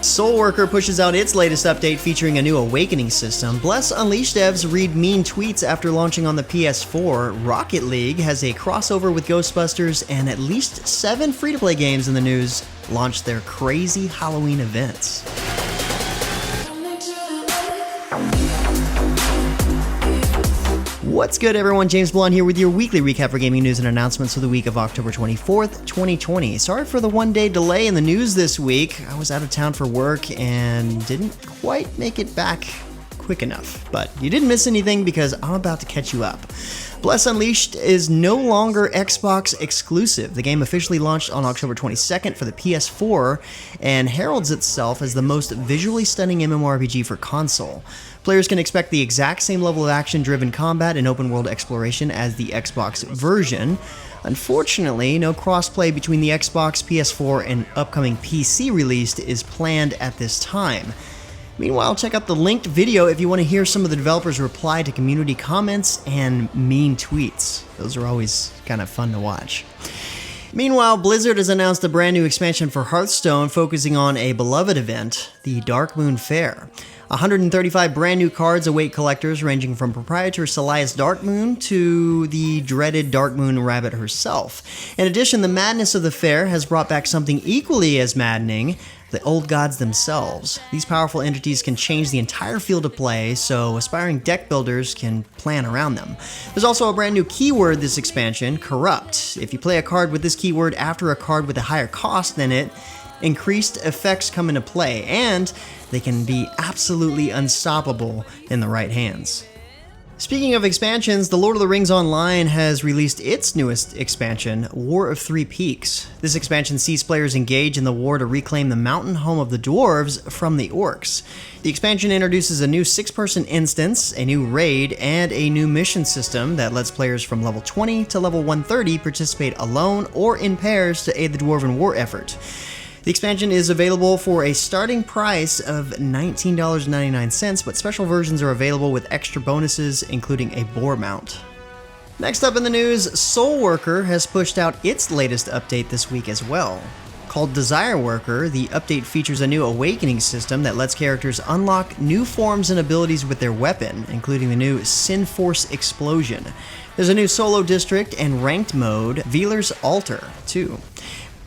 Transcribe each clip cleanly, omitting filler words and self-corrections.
SoulWorker pushes out its latest update featuring a new awakening system. Bless Unleashed devs read mean tweets after launching on the PS4. Rocket League has a crossover with Ghostbusters, and at least 7 free-to-play games in the news launched their crazy Halloween events. What's good, everyone? James Blonde here with your weekly recap for gaming news and announcements for the week of October 24th, 2020. Sorry for the one-day delay in the news this week. I was out of town for work and didn't quite make it back quick enough. But you didn't miss anything because I'm about to catch you up. Bless Unleashed is no longer Xbox exclusive. The game officially launched on October 22nd for the PS4 and heralds itself as the most visually stunning MMORPG for console. Players can expect the exact same level of action-driven combat and open-world exploration as the Xbox version. Unfortunately, no crossplay between the Xbox, PS4, and upcoming PC release is planned at this time. Meanwhile, check out the linked video if you want to hear some of the developers' reply to community comments and mean tweets. Those are always kind of fun to watch. Meanwhile, Blizzard has announced a brand new expansion for Hearthstone focusing on a beloved event, the Darkmoon Faire. 135 brand new cards await collectors, ranging from proprietor Celia's Darkmoon to the dreaded Darkmoon Rabbit herself. In addition, the madness of the Faire has brought back something equally as maddening: the old gods themselves. These powerful entities can change the entire field of play, so aspiring deck builders can plan around them. There's also a brand new keyword this expansion, Corrupt. If you play a card with this keyword after a card with a higher cost than it, increased effects come into play, and they can be absolutely unstoppable in the right hands. Speaking of expansions, The Lord of the Rings Online has released its newest expansion, War of Three Peaks. This expansion sees players engage in the war to reclaim the mountain home of the dwarves from the orcs. The expansion introduces a new 6-person instance, a new raid, and a new mission system that lets players from level 20 to level 130 participate alone or in pairs to aid the dwarven war effort. The expansion is available for a starting price of $19.99, but special versions are available with extra bonuses, including a boar mount. Next up in the news, SoulWorker has pushed out its latest update this week as well. Called Desire Worker, the update features a new awakening system that lets characters unlock new forms and abilities with their weapon, including the new Sin Force Explosion. There's a new solo district and ranked mode, Veeler's Altar, too.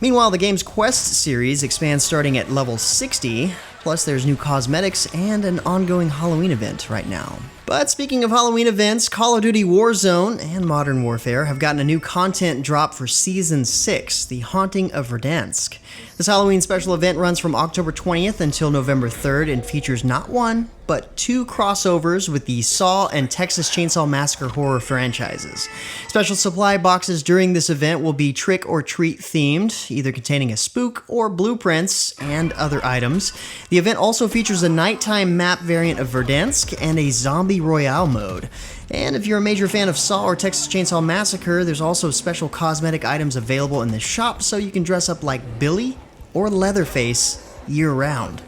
Meanwhile, the game's Quest series expands starting at level 60, plus there's new cosmetics and an ongoing Halloween event right now. But speaking of Halloween events, Call of Duty Warzone and Modern Warfare have gotten a new content drop for Season 6, The Haunting of Verdansk. This Halloween special event runs from October 20th until November 3rd and features not one, but 2 crossovers with the Saw and Texas Chainsaw Massacre horror franchises. Special supply boxes during this event will be trick or treat themed, either containing a spook or blueprints and other items. The event also features a nighttime map variant of Verdansk and a zombie royale mode. And if you're a major fan of Saw or Texas Chainsaw Massacre, there's also special cosmetic items available in the shop so you can dress up like Billy or Leatherface year-round.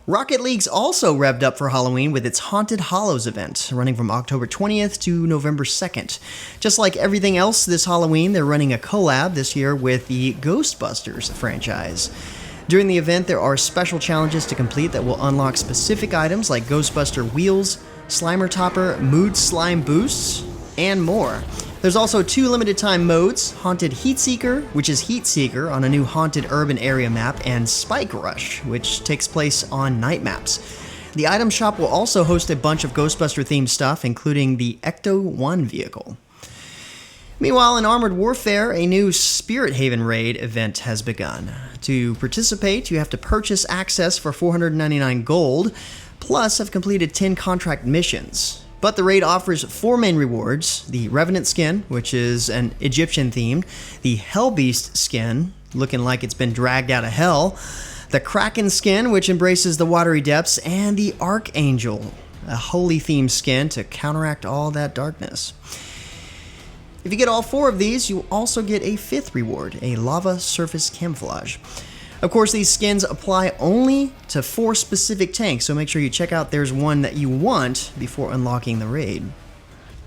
Rocket League's also revved up for Halloween with its Haunted Hallows event, running from October 20th to November 2nd. Just like everything else this Halloween, they're running a collab this year with the GhostBusters franchise. During the event, there are special challenges to complete that will unlock specific items like Ghostbuster wheels, Slimer Topper, Mood Slime boosts, and more. There's also 2 limited time modes, Haunted Heatseeker, which is Heatseeker on a new haunted urban area map, and Spike Rush, which takes place on night maps. The item shop will also host a bunch of Ghostbuster themed stuff, including the Ecto-1 vehicle. Meanwhile, in Armored Warfare, a new Spirithaven raid event has begun. To participate, you have to purchase access for 499 gold, plus have completed 10 contract missions. But the raid offers 4 main rewards: the Revenant skin, which is an Egyptian themed, the Hellbeast skin, looking like it's been dragged out of hell, the Kraken skin, which embraces the watery depths, and the Archangel, a holy themed skin to counteract all that darkness. If you get all 4 of these, you also get a 5th reward, a Lava Surface Camouflage. Of course, these skins apply only to 4 specific tanks, so make sure you check out there's one that you want before unlocking the raid.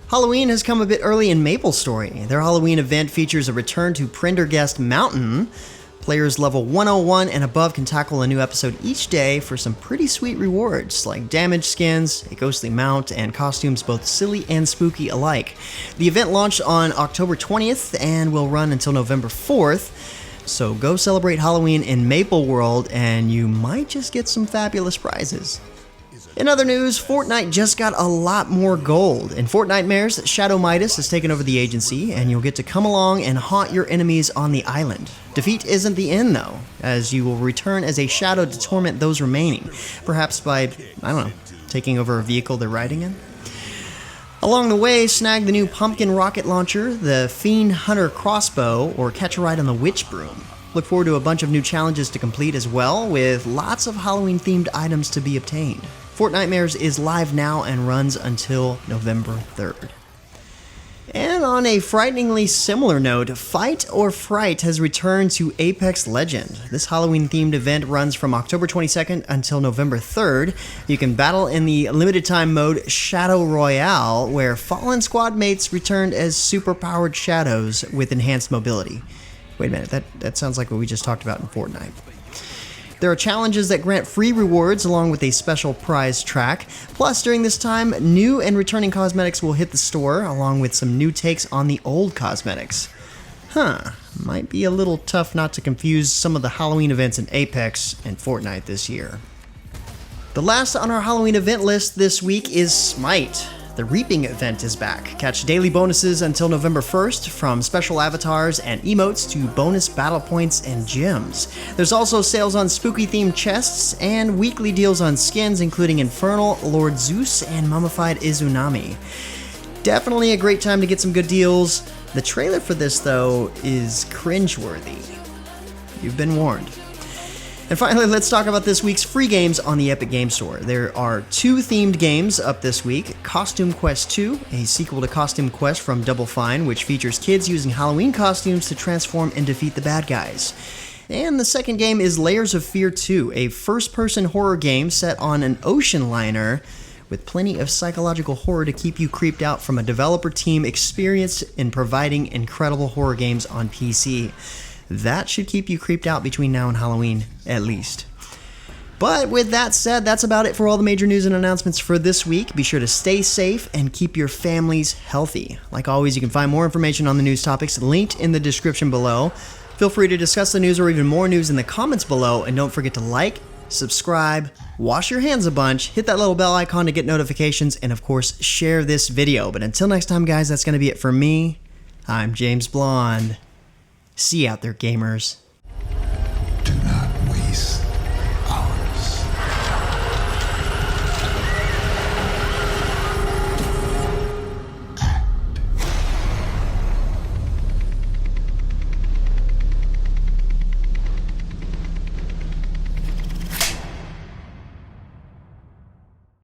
Halloween has come a bit early in MapleStory. Their Halloween event features a return to Prendergast Mountain, Players level 101 and above can tackle a new episode each day for some pretty sweet rewards, like damage skins, a ghostly mount, and costumes both silly and spooky alike. The event launched on October 20th and will run until November 4th, so go celebrate Halloween in Maple World and you might just get some fabulous prizes. In other news, Fortnite just got a lot more gold. In Fortnitemares, Shadow Midas has taken over the agency, and you'll get to come along and haunt your enemies on the island. Defeat isn't the end, though, as you will return as a shadow to torment those remaining, perhaps by, taking over a vehicle they're riding in. Along the way, snag the new pumpkin rocket launcher, the Fiend Hunter crossbow, or catch a ride on the witch broom. Look forward to a bunch of new challenges to complete as well, with lots of Halloween-themed items to be obtained. Fortnitemares is live now and runs until November 3rd. And on a frighteningly similar note, Fight or Fright has returned to Apex Legend. This Halloween-themed event runs from October 22nd until November 3rd. You can battle in the limited-time mode Shadow Royale, where fallen squad mates returned as super-powered shadows with enhanced mobility. Wait a minute, that sounds like what we just talked about in Fortnite. There are challenges that grant free rewards along with a special prize track. Plus, during this time, new and returning cosmetics will hit the store, along with some new takes on the old cosmetics. Might be a little tough not to confuse some of the Halloween events in Apex and Fortnite this year. The last on our Halloween event list this week is SMITE. The Reaping event is back. Catch daily bonuses until November 1st, from special avatars and emotes to bonus battle points and gems. There's also sales on spooky-themed chests and weekly deals on skins, including Infernal, Lord Zeus, and Mummified Izunami. Definitely a great time to get some good deals. The trailer for this, though, is cringeworthy. You've been warned. And finally, let's talk about this week's free games on the Epic Games Store. There are 2 themed games up this week. Costume Quest 2, a sequel to Costume Quest from Double Fine, which features kids using Halloween costumes to transform and defeat the bad guys. And the second game is Layers of Fear 2, a first-person horror game set on an ocean liner with plenty of psychological horror to keep you creeped out from a developer team experienced in providing incredible horror games on PC. That should keep you creeped out between now and Halloween, at least. But with that said, that's about it for all the major news and announcements for this week. Be sure to stay safe and keep your families healthy. Like always, you can find more information on the news topics linked in the description below. Feel free to discuss the news or even more news in the comments below, and don't forget to like, subscribe, wash your hands a bunch, hit that little bell icon to get notifications, and of course, share this video. But until next time, guys, that's going to be it for me. I'm James Blonde. See you out there, gamers.